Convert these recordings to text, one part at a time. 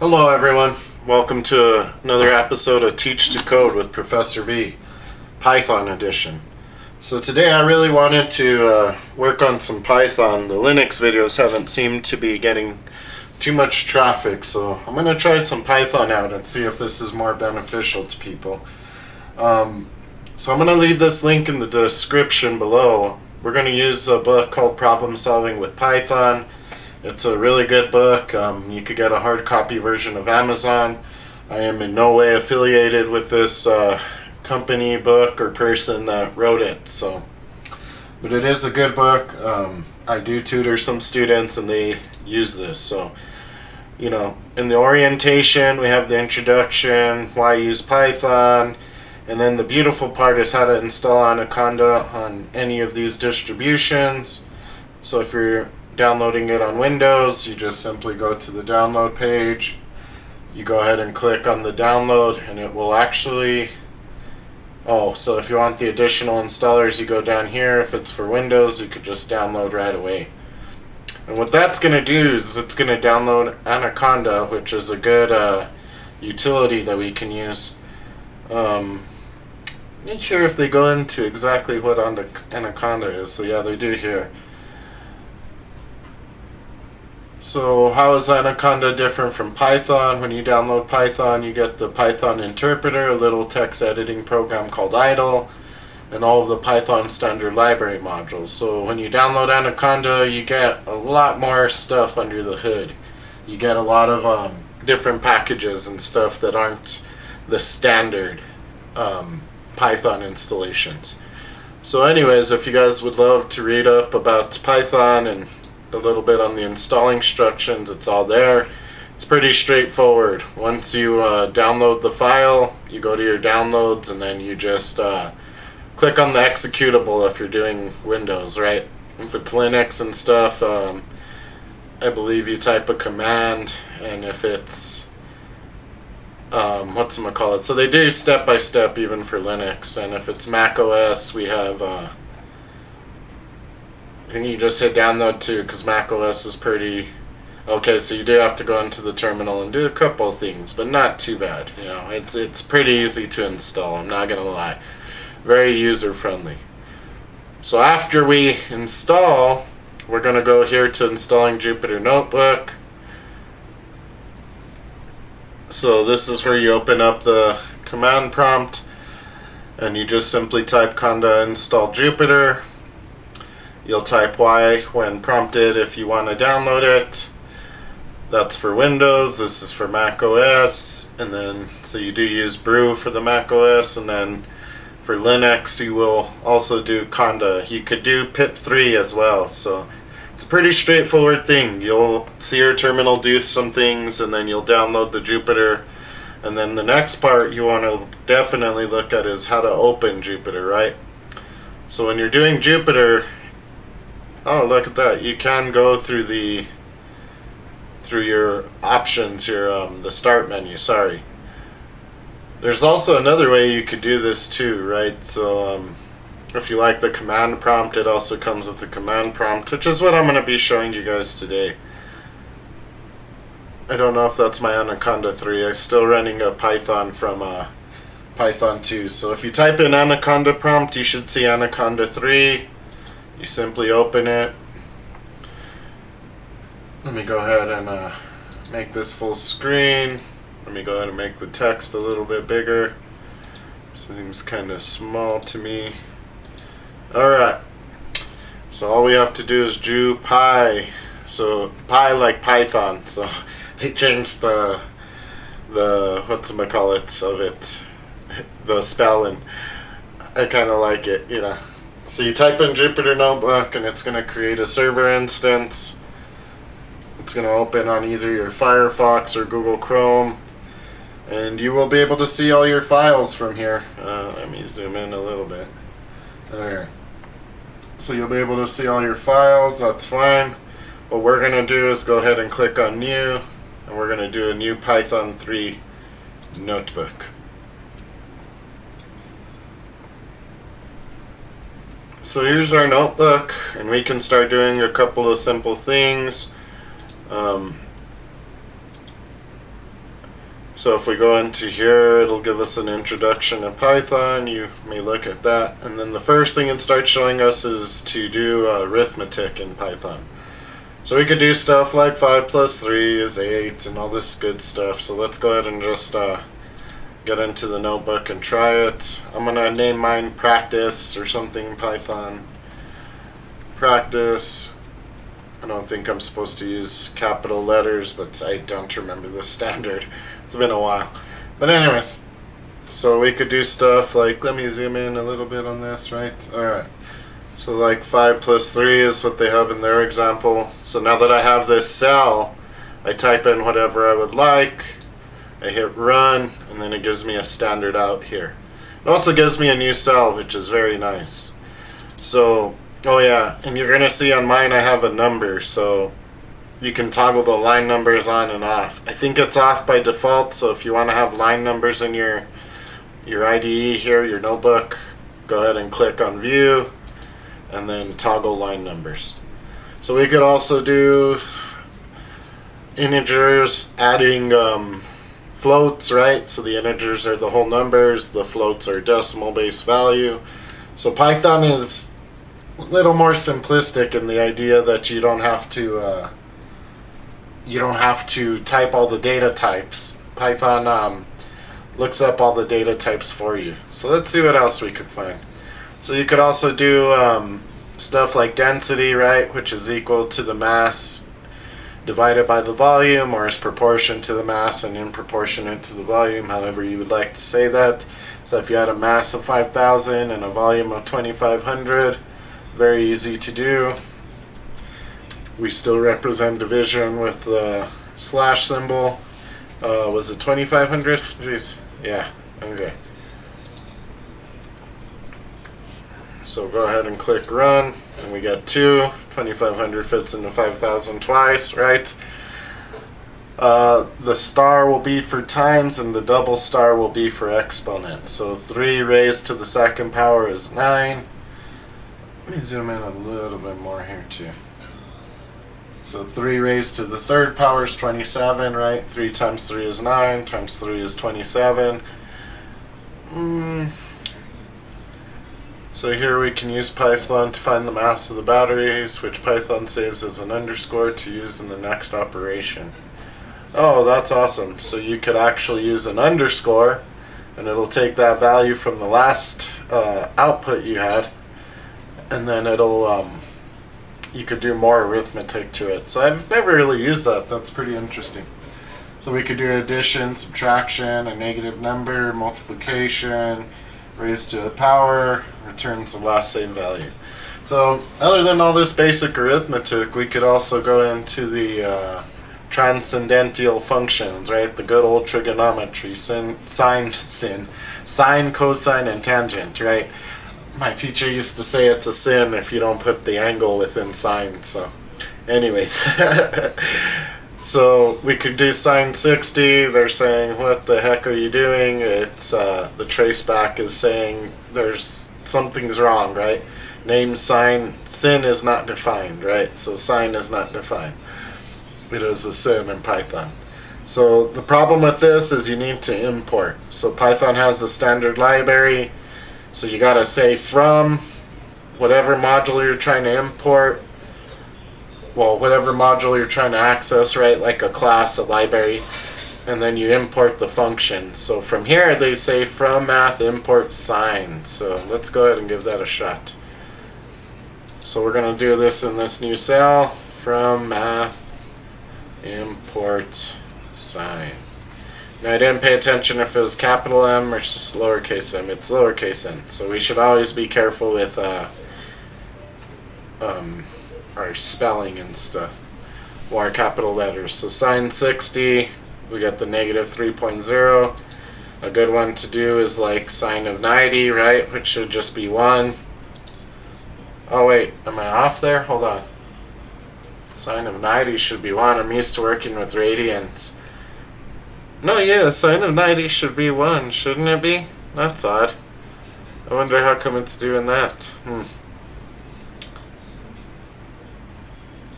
Hello everyone, welcome to another episode of Teach to Code with Professor V, Python edition. So today I really wanted to work on some Python. The Linux videos haven't seemed to be getting too much traffic, so I'm going to try some Python out and see if this is more beneficial to people. So I'm going to leave this link in the description below. We're going to use a book called Problem Solving with Python. It's a really good book. You could get a hard copy version of Amazon. I am in no way affiliated with this company, book, or person that wrote it. But it is a good book. I do tutor some students and they use this. So, in the orientation we have the introduction, why use Python, and then the beautiful part is how to install Anaconda on any of these distributions. So if you're downloading it on Windows, you just simply go to the download page, you go ahead and click on the download, and it will actually so if you want the additional installers, you go down here. If it's for Windows, you could just download right away. And what that's going to do is it's going to download Anaconda, which is a good utility that we can use. Not sure if they go into exactly what Anaconda is, so yeah, they do here. So how is Anaconda different from Python? When you download Python, you get the Python interpreter, a little text editing program called idle, and all of the Python standard library modules. So when you download Anaconda, you get a lot more stuff under the hood. You get a lot of different packages and stuff that aren't the standard Python installations. So anyways, if you guys would love to read up about Python and a little bit on the installing instructions, it's all there. It's pretty straightforward. Once you download the file, you go to your downloads and then you just click on the executable if you're doing Windows, right? If it's Linux and stuff, I believe you type a command, and if it's so they do step by step even for Linux, and if it's Mac OS, we have I think you just hit download too, because Mac OS is pretty okay. So you do have to go into the terminal and do a couple of things, but not too bad. It's pretty easy to install, I'm not gonna lie. Very user friendly. So after we install, we're gonna go here to installing Jupyter Notebook. So this is where you open up the command prompt and you just simply type conda install Jupyter. You'll type Y when prompted if you want to download it. That's for Windows, this is for Mac OS, and then so you do use brew for the Mac OS, and then for Linux you will also do conda. You could do pip3 as well, so it's a pretty straightforward thing. You'll see your terminal do some things, and then you'll download the Jupyter, and then the next part you want to definitely look at is how to open Jupyter, right? So when you're doing Jupyter, oh, look at that. You can go through your options here, the start menu, sorry. There's also another way you could do this too, right? So if you like the command prompt, it also comes with the command prompt, which is what I'm going to be showing you guys today. I don't know if that's my Anaconda 3. I'm still running a Python from Python 2. So if you type in Anaconda prompt, you should see Anaconda 3. You simply open it. Let me go ahead and make this full screen. Let me go ahead and make the text a little bit bigger. Seems kind of small to me. Alright. So all we have to do is Jupy. So pi like Python. So they changed the whatchamacallit of it. The spelling. I kind of like it, So you type in Jupyter Notebook and it's going to create a server instance. It's going to open on either your Firefox or Google Chrome. And you will be able to see all your files from here. Let me zoom in a little bit. There. So you'll be able to see all your files, that's fine. What we're going to do is go ahead and click on New. And we're going to do a new Python 3 notebook. So here's our notebook, and we can start doing a couple of simple things. So if we go into here, it'll give us an introduction to Python. You may look at that. And then the first thing it starts showing us is to do arithmetic in Python. So we could do stuff like 5 plus 3 is 8 and all this good stuff. So let's go ahead and just get into the notebook and try it. I'm going to name mine practice or something in Python. Practice. I don't think I'm supposed to use capital letters, but I don't remember the standard. It's been a while. But anyways, so we could do stuff like, let me zoom in a little bit on this, right? Alright. So like 5 plus 3 is what they have in their example. So now that I have this cell, I type in whatever I would like. I hit run, and then it gives me a standard out here. It also gives me a new cell, which is very nice. So, oh yeah, and you're going to see on mine I have a number, so you can toggle the line numbers on and off. I think it's off by default, so if you want to have line numbers in your IDE here, your notebook, go ahead and click on view, and then toggle line numbers. So we could also do integers, adding floats, right? So the integers are the whole numbers, the floats are decimal base value. So Python is a little more simplistic in the idea that you don't have to type all the data types. Python looks up all the data types for you. So let's see what else we could find. So you could also do stuff like density, right, which is equal to the mass divided by the volume, or is proportion to the mass and in proportionate to the volume, however you would like to say that. So if you had a mass of 5,000 and a volume of 2,500, very easy to do. We still represent division with the slash symbol. Was it 2,500? Jeez. Yeah. Okay. So go ahead and click run, and we get 2. 2,500 fits into 5,000 twice, right? The star will be for times, and the double star will be for exponent. So 3 raised to the second power is 9. Let me zoom in a little bit more here too. So 3 raised to the third power is 27, right? 3 times 3 is 9, times 3 is 27. So here we can use Python to find the mass of the batteries, which Python saves as an underscore to use in the next operation. Oh, that's awesome. So you could actually use an underscore, and it'll take that value from the last output you had, and then it'll you could do more arithmetic to it. So I've never really used that. That's pretty interesting. So we could do addition, subtraction, a negative number, multiplication, raised to a power, returns the last same value. So other than all this basic arithmetic, we could also go into the transcendental functions, right? The good old trigonometry, sine, cosine, and tangent, right? My teacher used to say it's a sin if you don't put the angle within sine. So anyways, so we could do sine 60. They're saying, what the heck are you doing? It's the traceback is saying something's wrong, right? Name sine, sin is not defined, right? So sine is not defined. It is a sin in Python. So the problem with this is you need to import. So Python has a standard library. So you gotta say from whatever module you're trying to import, well, whatever module you're trying to access, right? Like a class, a library, and then you import the function. So from here they say from math import sine. So let's go ahead and give that a shot. So we're gonna do this in this new cell, from math import sine. Now I didn't pay attention if it was capital M or just lowercase m. It's lowercase m. So we should always be careful with our spelling and stuff, or capital letters. So sine 60, we got the negative 3.0. A good one to do is like sine of 90, right? Which should just be 1. Oh wait, am I off there? Hold on. Sine of 90 should be 1. I'm used to working with radians. No, yeah, sine of 90 should be 1, shouldn't it be? That's odd. I wonder how come it's doing that.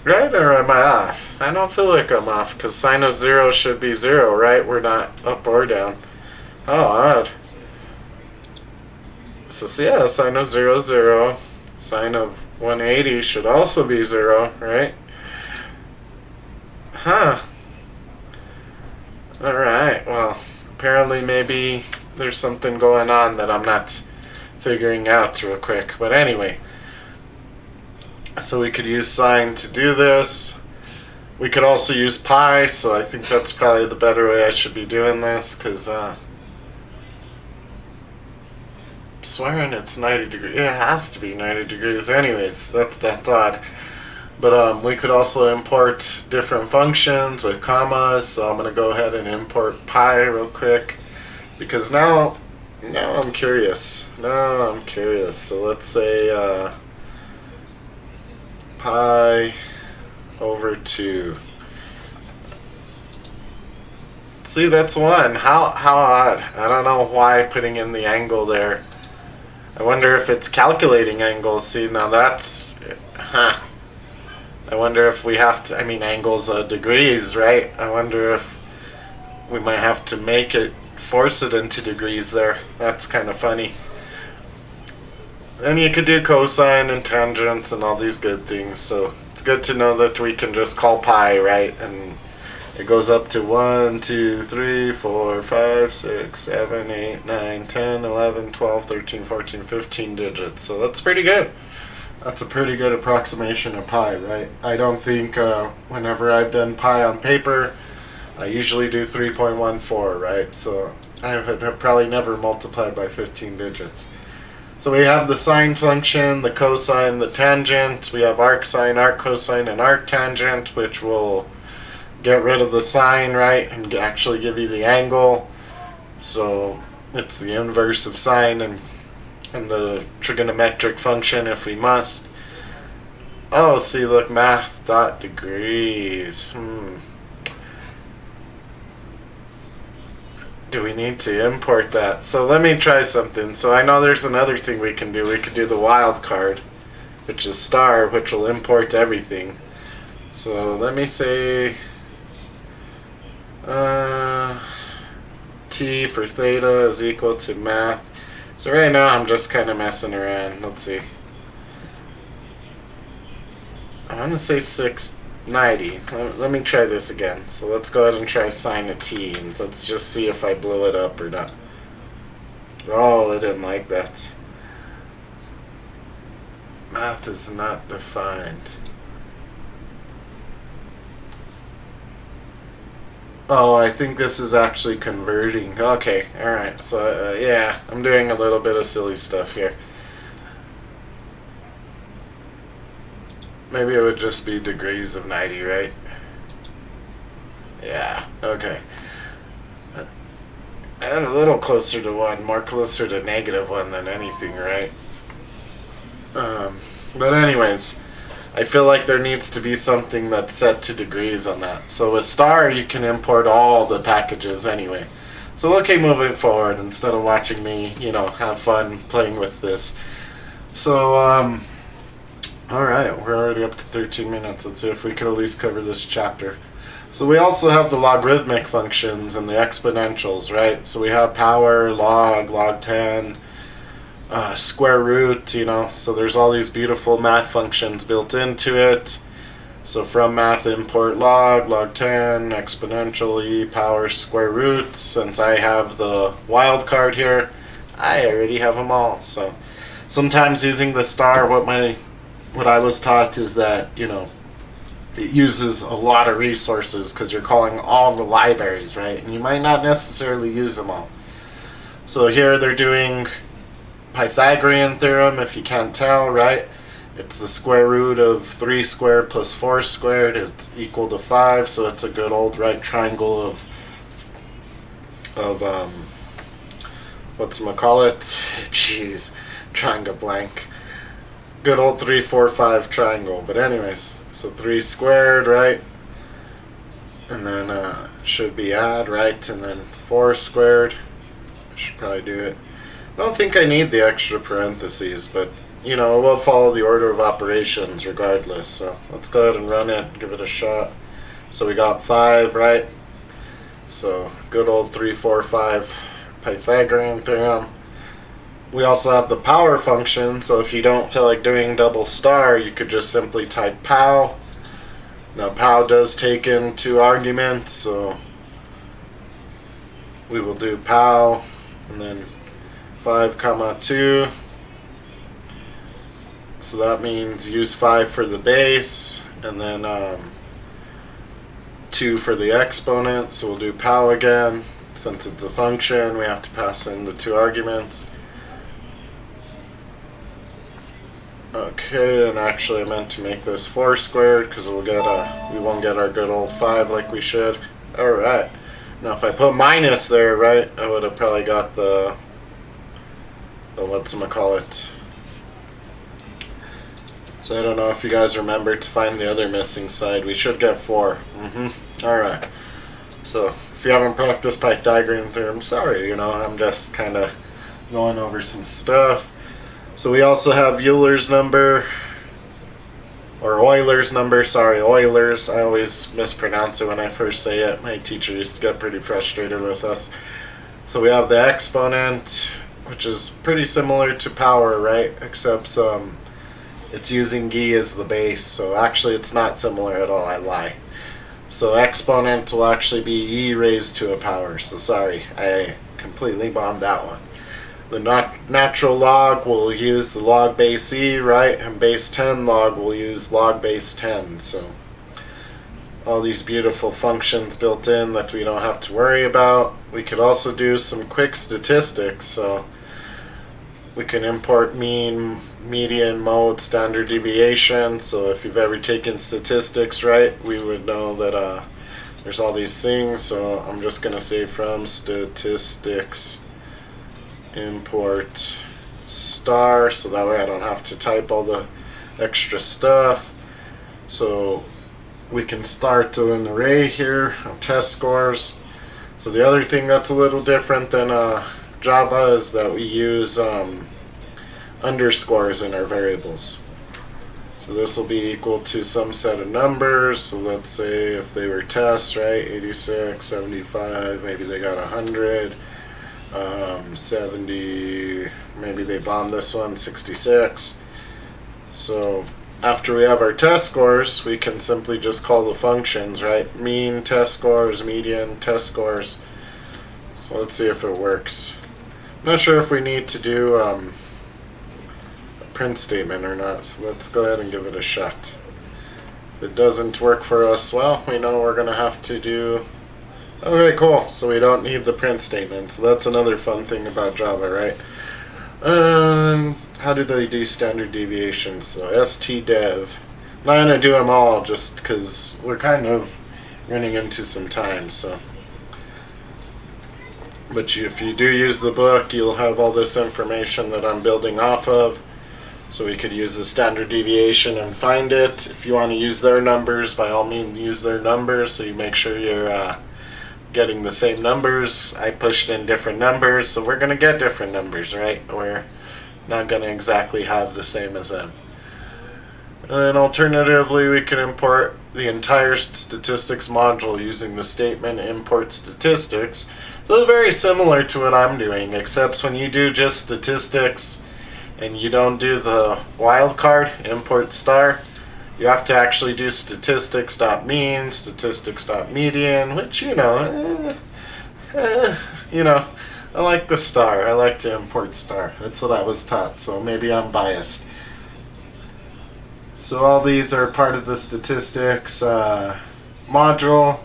Right, or am I off? I don't feel like I'm off, because sine of 0 should be 0, right? We're not up or down. Oh, odd. So yeah, sine of 0 is 0. Sine of 180 should also be 0, right? Huh. Alright, well, apparently maybe there's something going on that I'm not figuring out real quick. But anyway, so we could use sine to do this. We could also use pi, so I think that's probably the better way I should be doing this, because swearing it's 90 degrees. Yeah, it has to be 90 degrees anyways. That's odd. But we could also import different functions with commas, so I'm going to go ahead and import pi real quick, because now I'm curious. So let's say pi over 2. See, that's 1. How odd. I don't know why putting in the angle there. I wonder if it's calculating angles. See, now that's... I wonder if we have to... I mean, angles are degrees, right? I wonder if we might have to force it into degrees there. That's kind of funny. And you could do cosine and tangents and all these good things, so it's good to know that we can just call pi, right? And it goes up to 1, 2, 3, 4, 5, 6, 7, 8, 9, 10, 11, 12, 13, 14, 15 digits. So that's pretty good. That's a pretty good approximation of pi, right? I don't think whenever I've done pi on paper, I usually do 3.14, right? So I have probably never multiplied by 15 digits. So we have the sine function, the cosine, the tangent. We have arcsine, arccosine, and arctangent, which will get rid of the sine, right, and actually give you the angle. So it's the inverse of sine and the trigonometric function if we must. Oh, see, look, math dot degrees. Do we need to import that? So let me try something. So I know there's another thing we can do. We could do the wild card, which is star, which will import everything. So let me say t for theta is equal to math. So right now I'm just kind of messing around. Let's see. I want to say 690. Let me try this again. So let's go ahead and try sine of t, and let's just see if I blow it up or not. Oh, I didn't like that. Math is not defined. Oh, I think this is actually converting. Okay, alright. So, yeah, I'm doing a little bit of silly stuff here. Maybe it would just be degrees of 90, right? Yeah, okay. And a little closer to 1, more closer to -1 than anything, right? But anyways, I feel like there needs to be something that's set to degrees on that. So with star, you can import all the packages anyway. So we'll keep moving forward instead of watching me, have fun playing with this. So, alright, we're already up to 13 minutes. Let's see if we can at least cover this chapter. So we also have the logarithmic functions and the exponentials, right? So we have power, log 10, square root, so there's all these beautiful math functions built into it. So from math import log 10, exponential, e, power, square root. Since I have the wildcard here, I already have them all. So sometimes using the star, what I was taught is that, it uses a lot of resources because you're calling all the libraries, right? And you might not necessarily use them all. So here they're doing Pythagorean theorem, if you can't tell, right? It's the square root of 3 squared plus 4 squared is equal to 5, so it's a good old right triangle of whatchamacallit? Jeez, trying to blank. Good old 3, 4, 5 triangle. But anyways, so 3 squared, right? And then should be add, right? And then 4 squared. I should probably do it. I don't think I need the extra parentheses, but you know, we'll follow the order of operations regardless. So let's go ahead and run it and give it a shot. So we got 5, right? So good old 3, 4, 5 Pythagorean theorem. We also have the power function, so if you don't feel like doing double star, you could just simply type pow. Now pow does take in 2 arguments, so we will do pow and then 5 comma 2. So that means use 5 for the base and then 2 for the exponent. So we'll do pow again. Since it's a function, we have to pass in the 2 arguments. Okay, and actually I meant to make this 4 squared because we won't get our good old 5 like we should. Alright. Now if I put minus there, right, I would have probably got the whatchamacallit. So I don't know if you guys remember to find the other missing side. We should get 4. Alright. So if you haven't practiced Pythagorean theorem, sorry, you know, I'm just kind of going over some stuff. So we also have Euler's number, or Euler's number, sorry, Eulers. I always mispronounce it when I first say it. My teacher used to get pretty frustrated with us. So we have the exponent, which is pretty similar to power, right? Except it's using g as the base, so actually it's not similar at all, I lie. So exponent will actually be e raised to a power, so sorry, I completely bombed that one. The natural log will use the log base e, right? And base 10 log will use log base 10. So all these beautiful functions built in that we don't have to worry about. We could also do some quick statistics. So we can import mean, median, mode, standard deviation. So if you've ever taken statistics, right, we would know that there's all these things. So I'm just going to say from statistics import star, so that way I don't have to type all the extra stuff. So we can start an array here of test scores. So the other thing that's a little different than Java is that we use underscores in our variables. So this will be equal to some set of numbers. So let's say if they were tests, right, 86, 75, maybe they got 100. 70, maybe they bombed this one, 66. So after we have our test scores, we can simply just call the functions, right? Mean test scores, median test scores. So let's see if it works. I'm not sure if we need to do a print statement or not, so let's go ahead and give it a shot. If it doesn't work for us, well, we know we're going to have to do... Okay, cool. So we don't need the print statement. So that's another fun thing about Java, right? How do they do standard deviations? So stdev. I'm not going to do them all just because we're kind of running into some time. So, but if you do use the book, you'll have all this information that I'm building off of. So we could use the standard deviation and find it. If you want to use their numbers, by all means use their numbers so you make sure you're getting the same numbers. I pushed in different numbers, so we're going to get different numbers, right? We're not going to exactly have the same as them. And then alternatively, we can import the entire statistics module using the statement import statistics. So it's very similar to what I'm doing, except when you do just statistics and you don't do the wildcard, import star, you have to actually do statistics.mean, statistics.median, which, you know, I like the star. I like to import star. That's what I was taught, so maybe I'm biased. So all these are part of the statistics module.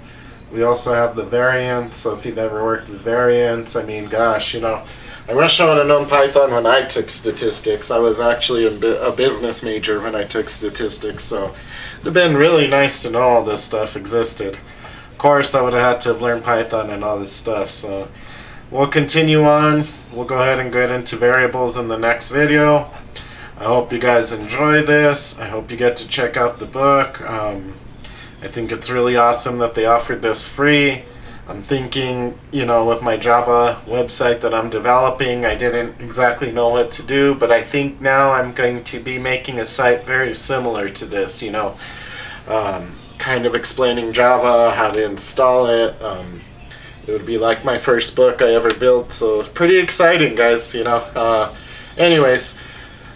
We also have the variance, so if you've ever worked with variance, I mean, gosh, you know, I wish I would have known Python when I took statistics. I was actually a business major when I took statistics, so it would have been really nice to know all this stuff existed. Of course, I would have had to have learned Python and all this stuff, so we'll continue on. We'll go ahead and get into variables in the next video. I hope you guys enjoy this. I hope you get to check out the book. I think it's really awesome that they offered this free. I'm thinking, with my Java website that I'm developing, I didn't exactly know what to do, but I think now I'm going to be making a site very similar to this, kind of explaining Java, how to install it. It would be like my first book I ever built, so pretty exciting, guys, Anyways,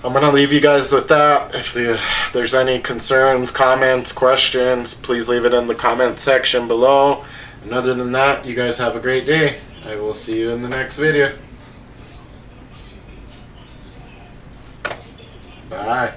I'm going to leave you guys with that. If there's any concerns, comments, questions, please leave it in the comment section below. And other than that, you guys have a great day. I will see you in the next video. Bye.